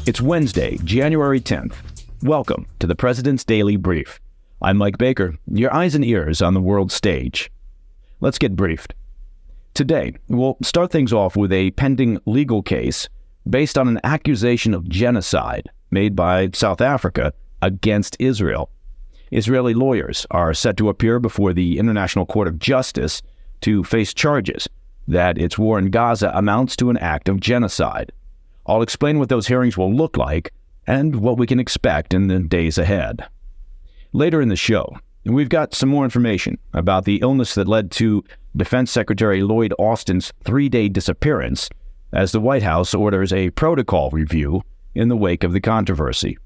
It's Wednesday, January 10th. Welcome to the President's Daily Brief. I'm Mike Baker, your eyes and ears on the world stage. Let's get briefed. Today, we'll start things off with a pending legal case based on an accusation of genocide made by South Africa against Israel. Israeli lawyers are set to appear before the International Court of Justice to face charges that its war in Gaza amounts to an act of genocide. I'll explain what those hearings will look like and what we can expect in the days ahead. Later in the show, we've got some more information about the illness that led to Defense Secretary Lloyd Austin's 3-day disappearance as the White House orders a protocol review in the wake of the controversy.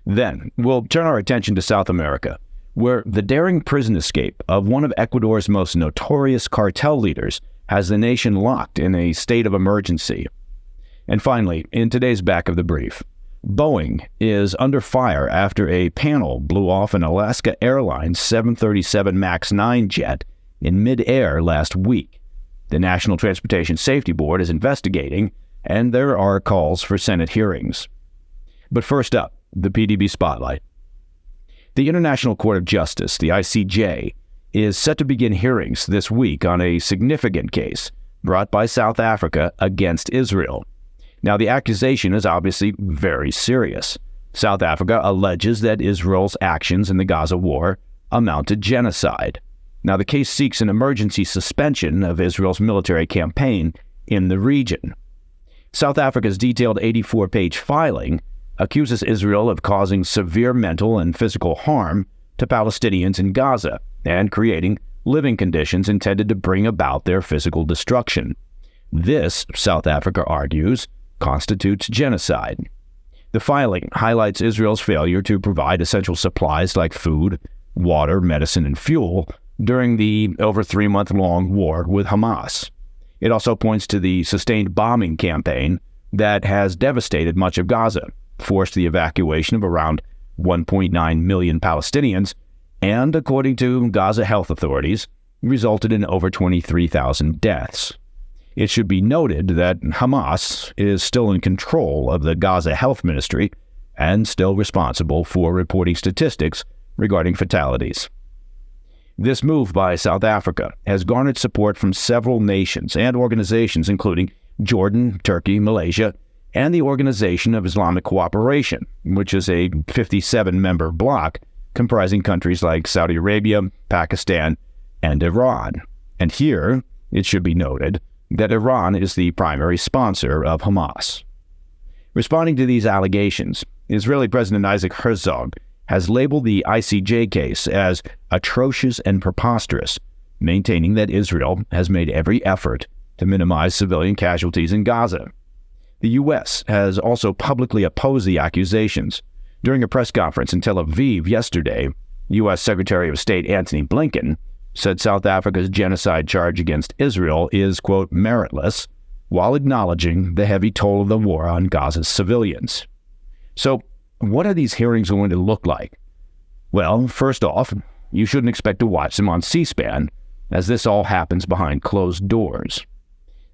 Then, we'll turn our attention to South America, where the daring prison escape of one of Ecuador's most notorious cartel leaders has the nation locked in a state of emergency. And finally, in today's back of the brief, Boeing is under fire after a panel blew off an Alaska Airlines 737 MAX 9 jet in mid-air last week. The National Transportation Safety Board is investigating, and there are calls for Senate hearings. But first up, the PDB Spotlight. The International Court of Justice, the ICJ, is set to begin hearings this week on a significant case brought by South Africa against Israel. Now, the accusation is obviously very serious. South Africa alleges that Israel's actions in the Gaza war amount to genocide. Now, the case seeks an emergency suspension of Israel's military campaign in the region. South Africa's detailed 84-page filing accuses Israel of causing severe mental and physical harm to Palestinians in Gaza and creating living conditions intended to bring about their physical destruction. This, South Africa argues, constitutes genocide. The filing highlights Israel's failure to provide essential supplies like food, water, medicine, and fuel during the over 3-month-long war with Hamas. It also points to the sustained bombing campaign that has devastated much of Gaza, forced the evacuation of around 1.9 million Palestinians, and, according to Gaza health authorities, resulted in over 23,000 deaths. It should be noted that Hamas is still in control of the Gaza Health Ministry and still responsible for reporting statistics regarding fatalities. This move by South Africa has garnered support from several nations and organizations, including Jordan, Turkey, Malaysia, and the Organization of Islamic Cooperation, which is a 57-member bloc comprising countries like Saudi Arabia, Pakistan, and Iran. And here, it should be noted that Iran is the primary sponsor of Hamas. Responding to these allegations, Israeli President Isaac Herzog has labeled the ICJ case as atrocious and preposterous, maintaining that Israel has made every effort to minimize civilian casualties in Gaza. The U.S. has also publicly opposed the accusations. During a press conference in Tel Aviv yesterday, U.S. Secretary of State Antony Blinken said South Africa's genocide charge against Israel is, quote, meritless, while acknowledging the heavy toll of the war on Gaza's civilians. So, what are these hearings going to look like? Well, first off, you shouldn't expect to watch them on C-SPAN, as this all happens behind closed doors.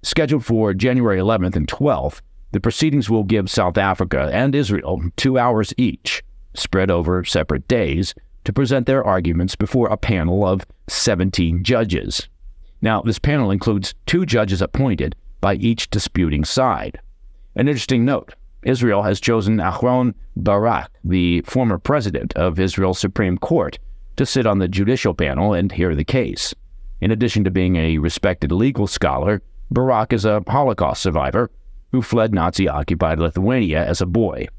Scheduled for January 11th and 12th, the proceedings will give South Africa and Israel 2 hours each, spread over separate days, to present their arguments before a panel of 17 judges. Now, this panel includes 2 judges appointed by each disputing side. An interesting note, Israel has chosen Ahron Barak, the former president of Israel's Supreme Court, to sit on the judicial panel and hear the case. In addition to being a respected legal scholar, Barak is a Holocaust survivor who fled Nazi-occupied Lithuania as a boy.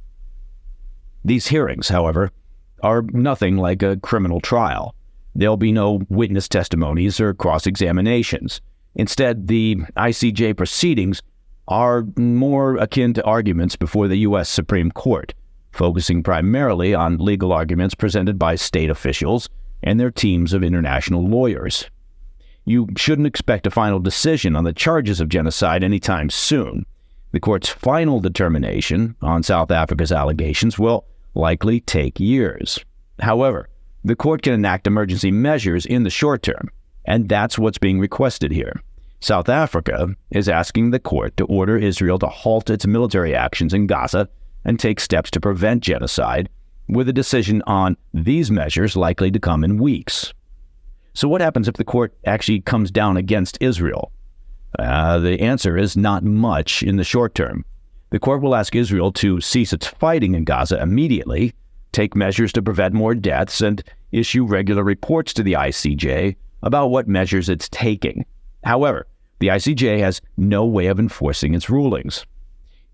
These hearings, however, are nothing like a criminal trial. There'll be no witness testimonies or cross-examinations. Instead, the ICJ proceedings are more akin to arguments before the U.S. Supreme Court, focusing primarily on legal arguments presented by state officials and their teams of international lawyers. You shouldn't expect a final decision on the charges of genocide anytime soon. The court's final determination on South Africa's allegations will likely take years. However, the court can enact emergency measures in the short term, and that's what's being requested here. South Africa is asking the court to order Israel to halt its military actions in Gaza and take steps to prevent genocide, with a decision on these measures likely to come in weeks. So what happens if the court actually comes down against Israel? The answer is not much in the short term. The court will ask Israel to cease its fighting in Gaza immediately, take measures to prevent more deaths, and issue regular reports to the ICJ about what measures it's taking. However, the ICJ has no way of enforcing its rulings.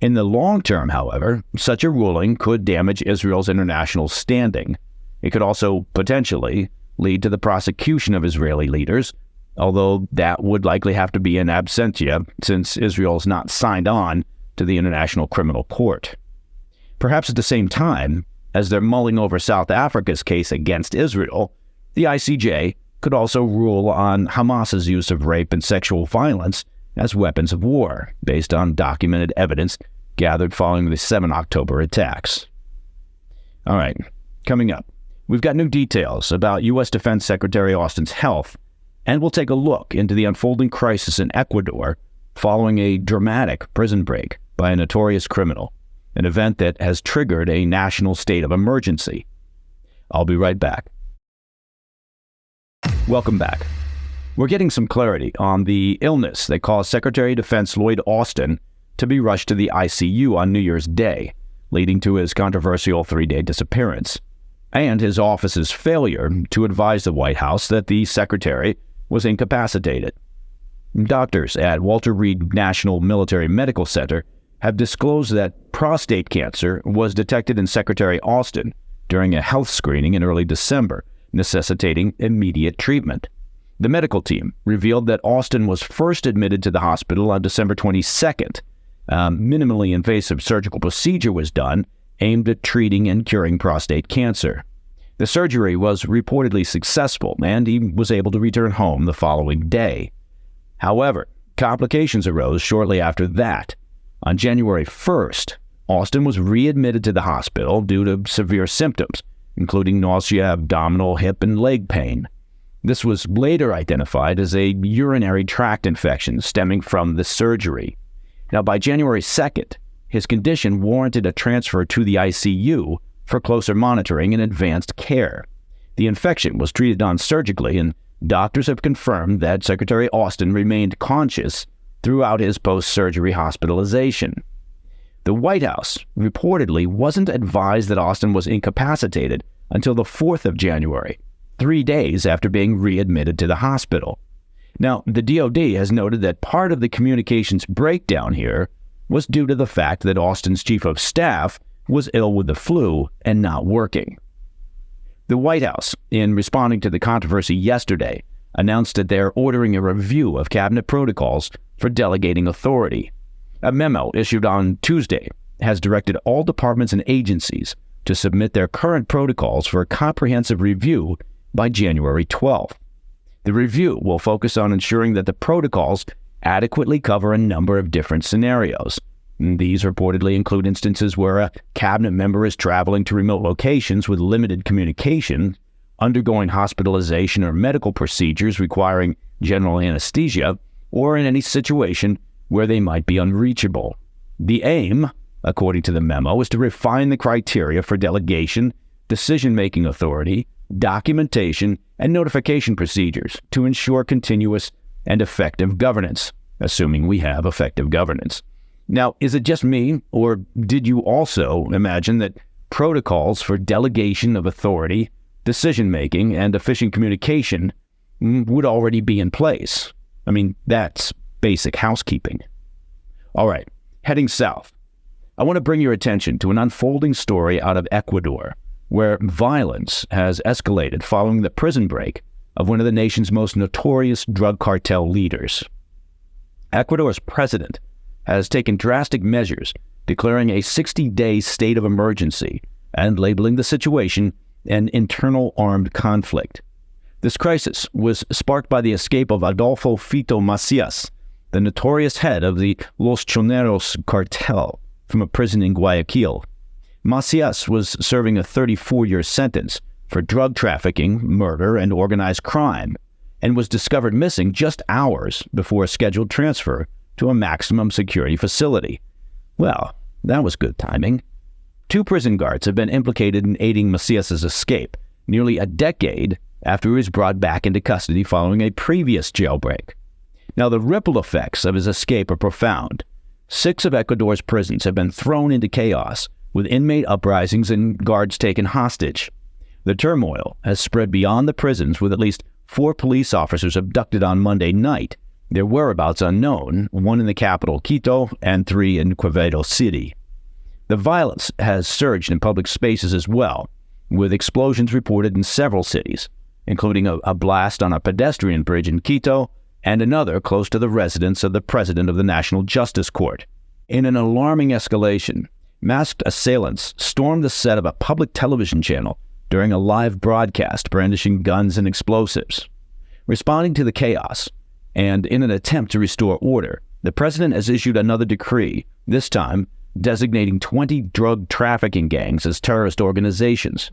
In the long term, however, such a ruling could damage Israel's international standing. It could also potentially lead to the prosecution of Israeli leaders, although that would likely have to be in absentia since Israel is not signed on to the International Criminal Court. Perhaps at the same time, as they're mulling over South Africa's case against Israel, the ICJ could also rule on Hamas's use of rape and sexual violence as weapons of war, based on documented evidence gathered following the 7 October attacks. All right, coming up, we've got new details about U.S. Defense Secretary Austin's health, and we'll take a look into the unfolding crisis in Ecuador following a dramatic prison break by a notorious criminal, an event that has triggered a national state of emergency. I'll be right back. Welcome back. We're getting some clarity on the illness that caused Secretary of Defense Lloyd Austin to be rushed to the ICU on New Year's Day, leading to his controversial 3-day disappearance, and his office's failure to advise the White House that the secretary was incapacitated. Doctors at Walter Reed National Military Medical Center have disclosed that prostate cancer was detected in Secretary Austin during a health screening in early December, necessitating immediate treatment. The medical team revealed that Austin was first admitted to the hospital on December 22nd. A minimally invasive surgical procedure was done aimed at treating and curing prostate cancer. The surgery was reportedly successful, and he was able to return home the following day. However, complications arose shortly after that. On January 1st, Austin was readmitted to the hospital due to severe symptoms, including nausea, abdominal, hip, and leg pain. This was later identified as a urinary tract infection stemming from the surgery. Now, by January 2nd, his condition warranted a transfer to the ICU for closer monitoring and advanced care. The infection was treated non-surgically, and doctors have confirmed that Secretary Austin remained conscious throughout his post-surgery hospitalization. The White House reportedly wasn't advised that Austin was incapacitated until the 4th of January, 3 days after being readmitted to the hospital. Now, the DoD has noted that part of the communications breakdown here was due to the fact that Austin's chief of staff was ill with the flu and not working. The White House, in responding to the controversy yesterday, announced that they're ordering a review of cabinet protocols for delegating authority. A memo issued on Tuesday has directed all departments and agencies to submit their current protocols for a comprehensive review by January 12th. The review will focus on ensuring that the protocols adequately cover a number of different scenarios. These reportedly include instances where a cabinet member is traveling to remote locations with limited communication, undergoing hospitalization or medical procedures requiring general anesthesia, or in any situation where they might be unreachable. The aim, according to the memo, is to refine the criteria for delegation, decision-making authority, documentation, and notification procedures to ensure continuous and effective governance, assuming we have effective governance. Now, is it just me, or did you also imagine that protocols for delegation of authority, decision-making, and efficient communication would already be in place? I mean, that's basic housekeeping. All right, heading south. I want to bring your attention to an unfolding story out of Ecuador, where violence has escalated following the prison break of one of the nation's most notorious drug cartel leaders. Ecuador's president has taken drastic measures, declaring a 60-day state of emergency and labeling the situation an internal armed conflict. This crisis was sparked by the escape of Adolfo Fito Macias, the notorious head of the Los Choneros cartel, from a prison in Guayaquil. Macias was serving a 34-year sentence for drug trafficking, murder, and organized crime, and was discovered missing just hours before a scheduled transfer to a maximum security facility. Well, that was good timing. 2 prison guards have been implicated in aiding Macias's escape, nearly a decade after he was brought back into custody following a previous jailbreak. Now, the ripple effects of his escape are profound. 6 of Ecuador's prisons have been thrown into chaos, with inmate uprisings and guards taken hostage. The turmoil has spread beyond the prisons, with at least 4 police officers abducted on Monday night, their whereabouts unknown, 1 in the capital, Quito, and 3 in Quevedo City. The violence has surged in public spaces as well, with explosions reported in several cities, including a blast on a pedestrian bridge in Quito and another close to the residence of the president of the National Justice Court. In an alarming escalation, masked assailants stormed the set of a public television channel during a live broadcast brandishing guns and explosives. Responding to the chaos, and in an attempt to restore order, the president has issued another decree, this time designating 20 drug trafficking gangs as terrorist organizations.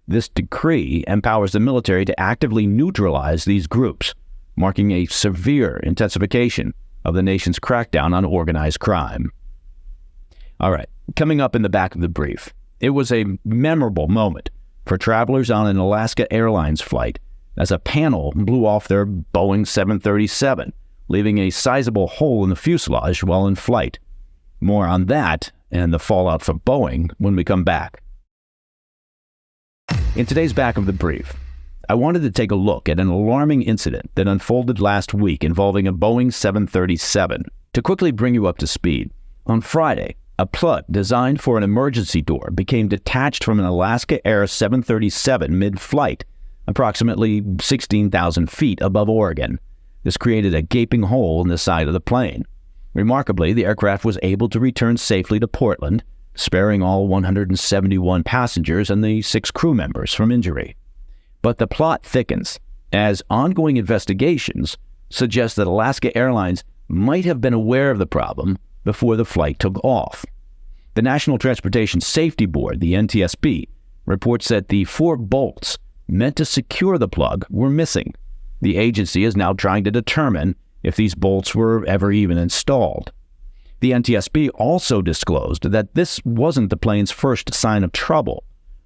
This decree empowers the military to actively neutralize these groups, marking a severe intensification of the nation's crackdown on organized crime. All right, coming up in the back of the brief, it was a memorable moment for travelers on an Alaska Airlines flight as a panel blew off their Boeing 737, leaving a sizable hole in the fuselage while in flight. More on that and the fallout for Boeing when we come back. In today's back of the brief, I wanted to take a look at an alarming incident that unfolded last week involving a Boeing 737. To quickly bring you up to speed, on Friday, a plug designed for an emergency door became detached from an Alaska Air 737 mid-flight, approximately 16,000 feet above Oregon. This created a gaping hole in the side of the plane. Remarkably, the aircraft was able to return safely to Portland, sparing all 171 passengers and the 6 crew members from injury. But the plot thickens, as ongoing investigations suggest that Alaska Airlines might have been aware of the problem before the flight took off. The National Transportation Safety Board, the NTSB, reports that the 4 bolts meant to secure the plug were missing. The agency is now trying to determine if these bolts were ever even installed. The NTSB also disclosed that this wasn't the plane's first sign of trouble.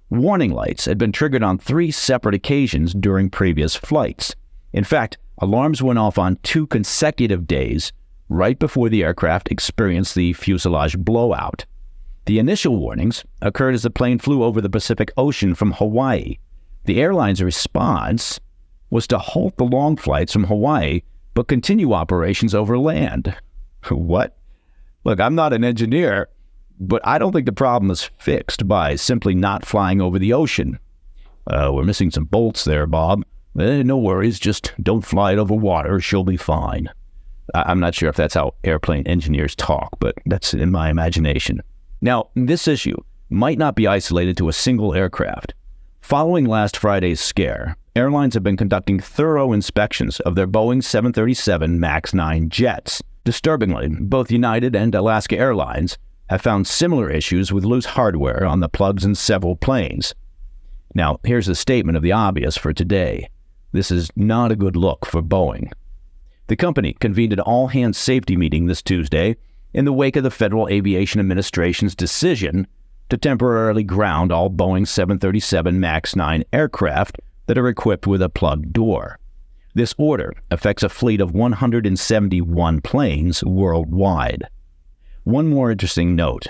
Warning lights had been triggered on 3 separate occasions during previous flights. In fact, alarms went off on 2 consecutive days right before the aircraft experienced the fuselage blowout. The initial warnings occurred as the plane flew over the Pacific Ocean from Hawaii. The airline's response was to halt the long flights from Hawaii but continue operations over land. What? Look, I'm not an engineer, but I don't think the problem is fixed by simply not flying over the ocean. We're missing some bolts there, Bob. No worries, just don't fly it over water, she'll be fine. I'm not sure if that's how airplane engineers talk, but that's in my imagination. Now, this issue might not be isolated to a single aircraft. Following last Friday's scare, airlines have been conducting thorough inspections of their Boeing 737 MAX 9 jets. Disturbingly, both United and Alaska Airlines have found similar issues with loose hardware on the plugs in several planes. Now, here's a statement of the obvious for today. This is not a good look for Boeing. The company convened an all-hands safety meeting this Tuesday in the wake of the Federal Aviation Administration's decision to temporarily ground all Boeing 737 MAX 9 aircraft that are equipped with a plug door. This order affects a fleet of 171 planes worldwide. One more interesting note.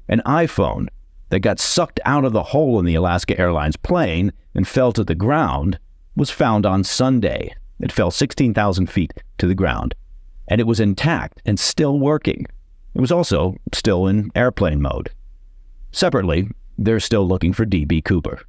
An iPhone that got sucked out of the hole in the Alaska Airlines plane and fell to the ground was found on Sunday. It fell 16,000 feet to the ground, and it was intact and still working. It was also still in airplane mode. Separately, they're still looking for DB Cooper.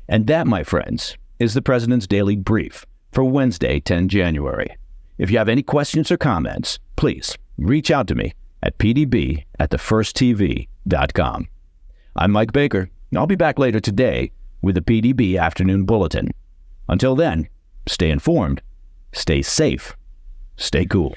And that, my friends, is the President's Daily Brief for Wednesday, 10 January. If you have any questions or comments, please reach out to me at pdb@thefirsttv.com. I'm Mike Baker, and I'll be back later today with the PDB Afternoon Bulletin. Until then, stay informed, stay safe, stay cool.